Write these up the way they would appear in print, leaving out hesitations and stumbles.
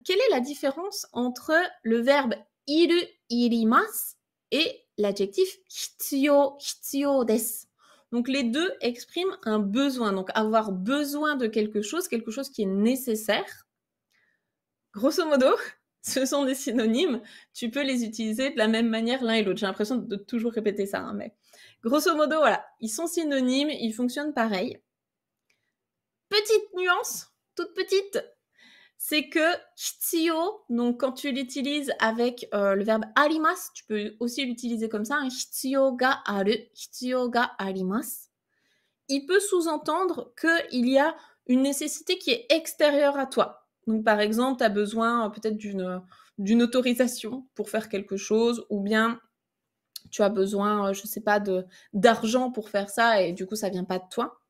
quelle est la différence entre le verbe iru, irimasu et l'adjectif hitsuyo, hitsuyo desu? Donc les deux expriment un besoin, donc avoir besoin de quelque chose qui est nécessaire. Grosso modo, ce sont des synonymes, tu peux les utiliser de la même manière l'un et l'autre. J'ai l'impression de toujours répéter ça, hein, mais grosso modo, voilà, ils sont synonymes, ils fonctionnent pareil. Petite nuance, toute petite, c'est que hitsuyo, donc quand tu l'utilises avec le verbe arimasu, tu peux aussi l'utiliser comme ça, hein, hitsuyo ga aru, hitsuyo ga arimasu. Il peut sous-entendre qu'il y a une nécessité qui est extérieure à toi. Donc par exemple, tu as besoin peut-être d'une autorisation pour faire quelque chose, ou bien tu as besoin, je sais pas, d'argent pour faire ça, et du coup ça vient pas de toi.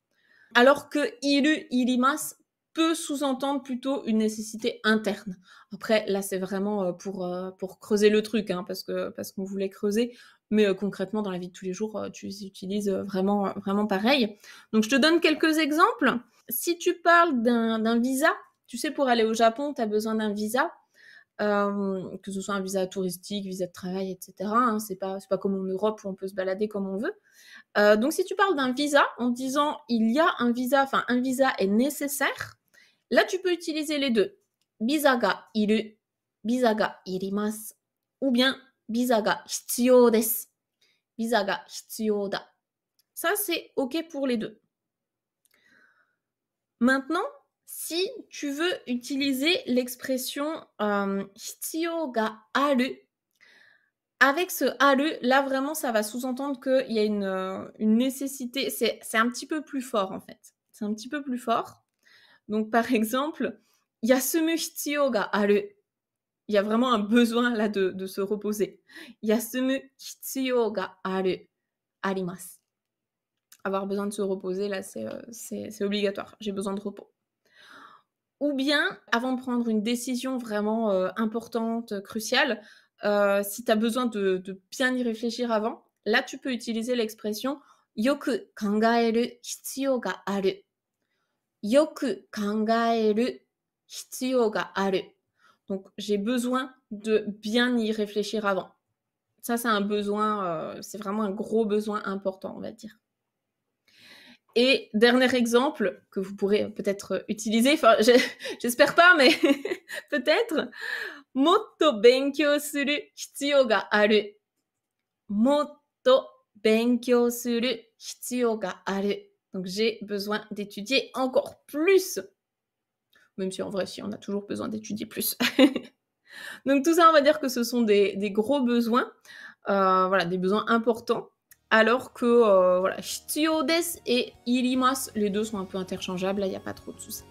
Alors que iru, irimasu peut sous-entendre plutôt une nécessité interne. Après, là, c'est vraiment pour creuser le truc, hein, parce qu'on voulait creuser, mais concrètement, dans la vie de tous les jours, tu les utilises vraiment, vraiment pareil. Donc, je te donne quelques exemples. Si tu parles d'un visa, tu sais, pour aller au Japon, tu as besoin d'un visa, que ce soit un visa touristique, visa de travail, etc. Hein, c'est pas comme en Europe où on peut se balader comme on veut. Donc si tu parles d'un visa en disant il y a un visa, enfin un visa est nécessaire, là tu peux utiliser les deux. Visa ga iru, visa ga irimasu, ou bien visa ga hitsuyo desu, visa ga hitsuyo da. Ça c'est ok pour les deux. Maintenant, si tu veux utiliser l'expression hitsuyo ga aru, avec ce aru, là vraiment ça va sous-entendre qu'il y a une nécessité, c'est un petit peu plus fort en fait. C'est un petit peu plus fort. Donc par exemple, yasumu hitsuyo ga aru. Il y a vraiment un besoin là de se reposer. Yasumu hitsuyo ga aru, arimasu. Avoir besoin de se reposer, là c'est obligatoire. J'ai besoin de repos. Ou bien, avant de prendre une décision vraiment importante, cruciale, si tu as besoin de bien y réfléchir avant, là tu peux utiliser l'expression yoku kangaeru hitsuyo ga aru. Yoku kangaeru hitsuyo ga aru. Donc j'ai besoin de bien y réfléchir avant. Ça c'est un besoin, c'est vraiment un gros besoin important, on va dire. Et dernier exemple que vous pourrez peut-être utiliser, enfin j'espère pas, mais peut-être, motto benkyou suru hitsuyo ga aru. Motto benkyou suru hitsuyo ga aru. Donc j'ai besoin d'étudier encore plus. Même si en vrai, si on a toujours besoin d'étudier plus. Donc tout ça, on va dire que ce sont des gros besoins, voilà, des besoins importants. Alors que, voilà, hitsuyo desu et irimasu, les deux sont un peu interchangeables, là, il n'y a pas trop de soucis.